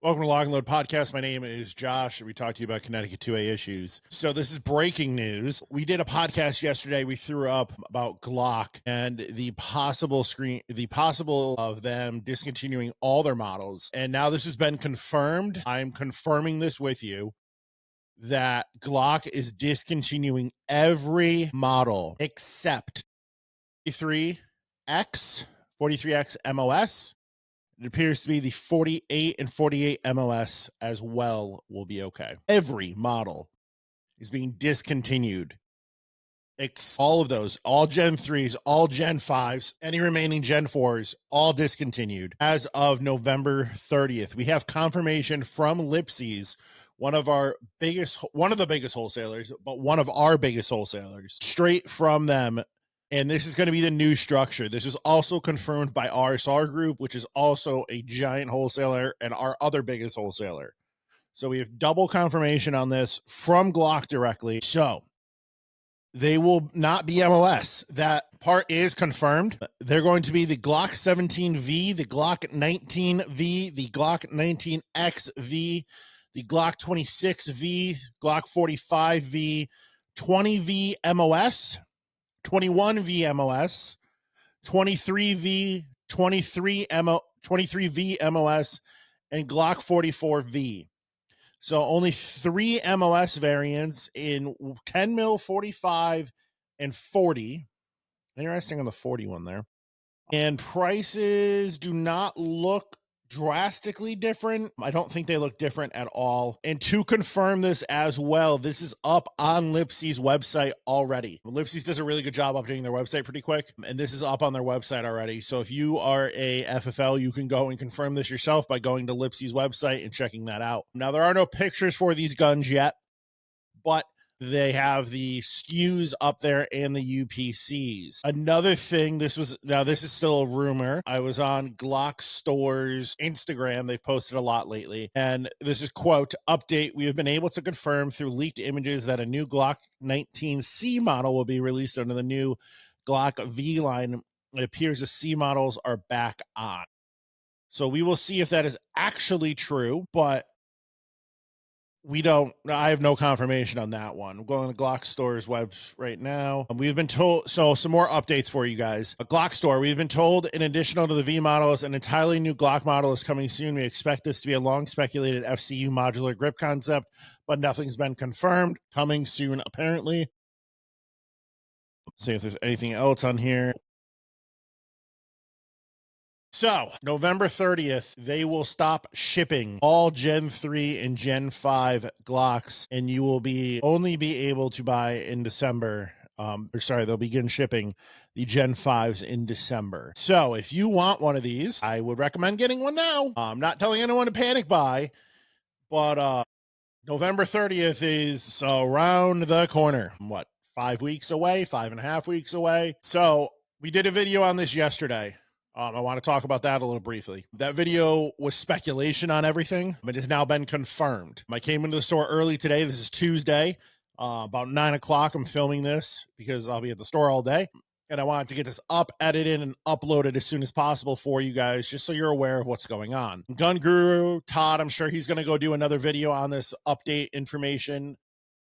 Welcome to Lock N Load Podcast. My name is Josh, and we talk to you about Connecticut 2A issues. So this is breaking news. We did a podcast yesterday. We threw up about Glock and the possible of them discontinuing all their models. And now this has been confirmed. I'm confirming this with you that Glock is discontinuing every model except 43X, 43X MOS. It appears to be the 48 and 48 MOS as well will be okay. Every model is being discontinued. All of those, all Gen 3s, all Gen 5s, any remaining Gen 4s, all discontinued as of November 30th. We have confirmation from Lipseys, one of the biggest wholesalers, but one of our biggest wholesalers, straight from them. And this is going to be the new structure. This is also confirmed by RSR Group, which is also a giant wholesaler and our other biggest wholesaler. So we have double confirmation on this from Glock directly. So they will not be MOS. That part is confirmed. They're going to be the Glock 17V, the Glock 19V, the Glock 19XV, the Glock 26V, Glock 45V, 20V MOS, 21V MOS, 23V, 23V MOS, and Glock 44V. So only 3 MOS variants in 10 mil, 45, and 40. Interesting on the 40 one there. And prices do not look drastically different. I don't think they look different at all. And to confirm this as well, this is up on Lipseys' website already. Lipseys does a really good job updating their website pretty quick, and this is up on their website already. So if you are a FFL, you can go and confirm this yourself by going to Lipseys' website and checking that out. Now, there are no pictures for these guns yet, but they have the SKUs up there and the UPCs. Another thing, this is still a rumor. I was on Glock Store's Instagram. They've posted a lot lately. And this is, quote, update. We have been able to confirm through leaked images that a new Glock 19C model will be released under the new Glock V line. It appears the C models are back on. So we will see if that is actually true, but I have no confirmation on that one. I'm going to Glock Store's web right now. We've been told, so some more updates for you guys. A Glock Store, we've been told in addition to the V models, an entirely new Glock model is coming soon. We expect this to be a long speculated FCU modular grip concept, but nothing's been confirmed. Coming soon, apparently. Let's see if there's anything else on here. So, November 30th, they will stop shipping all Gen 3 and Gen 5 Glocks, and you will only be able to buy in December. They'll begin shipping the Gen 5s in December. So, if you want one of these, I would recommend getting one now. I'm not telling anyone to panic buy, but November 30th is around the corner. 5 weeks away, 5.5 weeks away. So, we did a video on this yesterday. I want to talk about that a little briefly. That video was speculation on everything. It has now been confirmed. I came into the store early today. This is Tuesday, about 9 o'clock. I'm filming this because I'll be at the store all day. And I wanted to get this up, edited, and uploaded as soon as possible for you guys, just so you're aware of what's going on. Gun Guru, Todd, I'm sure he's going to go do another video on this update information.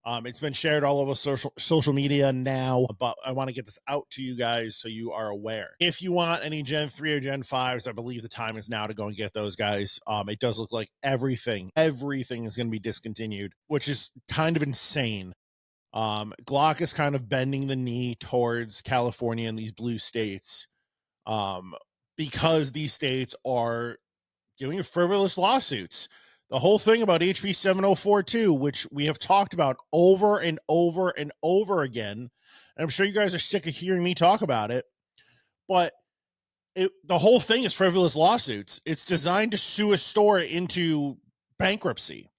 It's been shared all over social media now, but I want to get this out to you guys so you are aware. If you want any Gen 3 or Gen 5s, I believe the time is now to go and get those guys. It does look like everything is going to be discontinued, which is kind of insane. Glock is kind of bending the knee towards California and these blue states because these states are doing frivolous lawsuits. The whole thing about HB 7042, which we have talked about over and over and over again, and I'm sure you guys are sick of hearing me talk about it, but the whole thing is frivolous lawsuits. It's designed to sue a store into bankruptcy,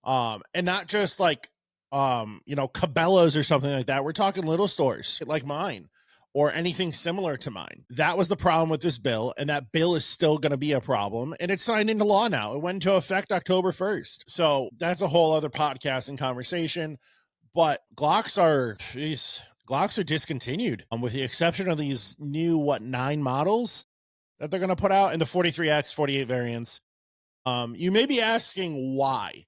and not just like Cabela's or something like that. We're talking little stores like mine or anything similar to mine. That was the problem with this bill, and that bill is still going to be a problem, and it's signed into law now. It went into effect October 1st. So that's a whole other podcast and conversation, but Glocks are discontinued, with the exception of these new, 9 models that they're going to put out in the 43X, 48 variants. You may be asking why.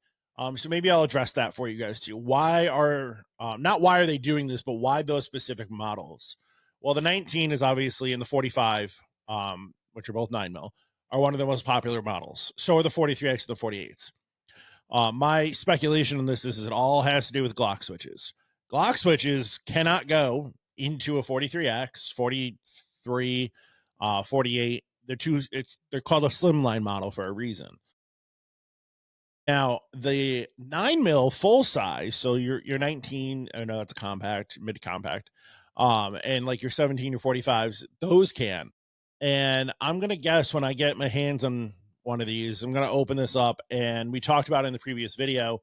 So maybe I'll address that for you guys too. Why are not why are they doing this, but why those specific models? Well, the 19 is obviously in the 45, which are both 9mm, are one of the most popular models. So are the 43X and the 48s. My speculation on this is it all has to do with Glock switches. Glock switches cannot go into a 43X, 43, 48. They're called a slimline model for a reason. Now, the 9mm full size, so your 19, I know it's a compact, mid compact, and like your 17 or 45s, those can. And I'm gonna guess when I get my hands on one of these, I'm gonna open this up, and we talked about it in the previous video.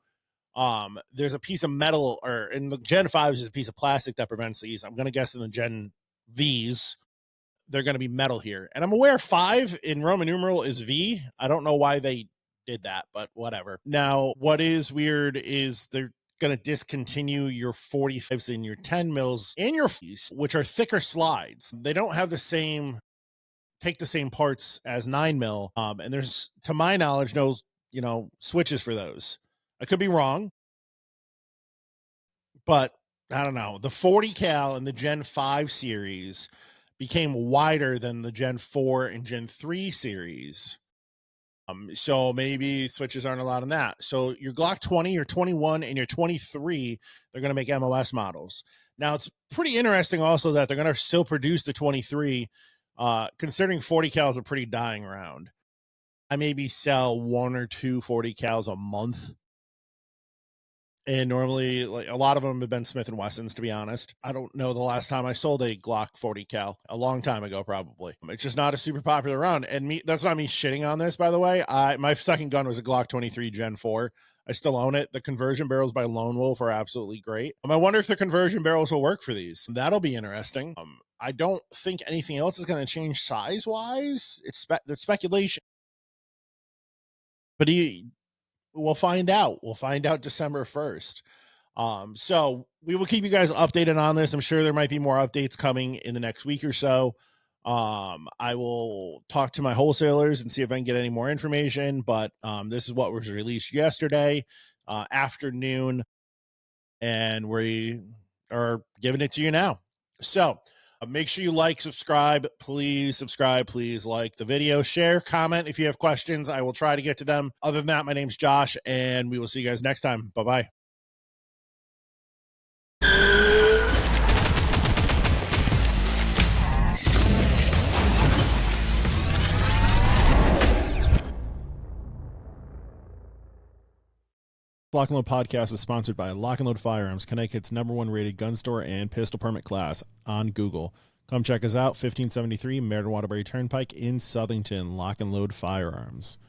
There's a piece of metal, or in the Gen 5s, there's a piece of plastic that prevents these. I'm gonna guess in the Gen Vs, they're gonna be metal here. And I'm aware 5 in Roman numeral is V. I don't know why they did that, but whatever. Now, what is weird is they're going to discontinue your 45s and your 10mm and your Vs, which are thicker slides. They don't have take the same parts as 9mm. And there's, to my knowledge, no, switches for those. I could be wrong, but I don't know. The 40 cal in the Gen 5 series became wider than the Gen 4 and Gen 3 series. So maybe switches aren't allowed in that. So your Glock 20, your 21, and your 23, they're going to make MOS models. Now, it's pretty interesting also that they're going to still produce the 23, considering 40 cals are pretty dying round. I maybe sell 1 or 2 40 cals a month. And normally, like, a lot of them have been Smith & Wessons, to be honest. I don't know the last time I sold a Glock 40 cal. A long time ago, probably. It's just not a super popular round. And that's not me shitting on this, by the way. My second gun was a Glock 23 Gen 4. I still own it. The conversion barrels by Lone Wolf are absolutely great. I wonder if the conversion barrels will work for these. That'll be interesting. I don't think anything else is going to change size-wise. It's speculation. But we'll find out. We'll find out December 1st. So we will keep you guys updated on this. I'm sure there might be more updates coming in the next week or so. I will talk to my wholesalers and see if I can get any more information, but this is what was released yesterday afternoon, and we are giving it to you now. So make sure you subscribe, please like the video, share, comment if you have questions. I will try to get to them. Other than that, my name's Josh, and we will see you guys next time. Bye-bye. Lock N Load Podcast is sponsored by Lock N Load Firearms, Connecticut's #1 rated gun store and pistol permit class on Google. Come check us out, 1573 Meriden Waterbury Turnpike in Southington. Lock N Load Firearms.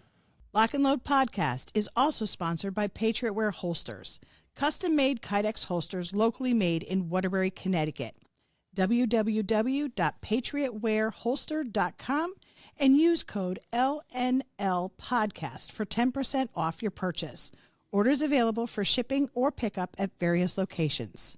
Lock N Load Podcast is also sponsored by Patriot Wear Holsters, custom-made Kydex holsters locally made in Waterbury, Connecticut. www.patriotwearholster.com and use code LNL Podcast for 10% off your purchase. Orders available for shipping or pickup at various locations.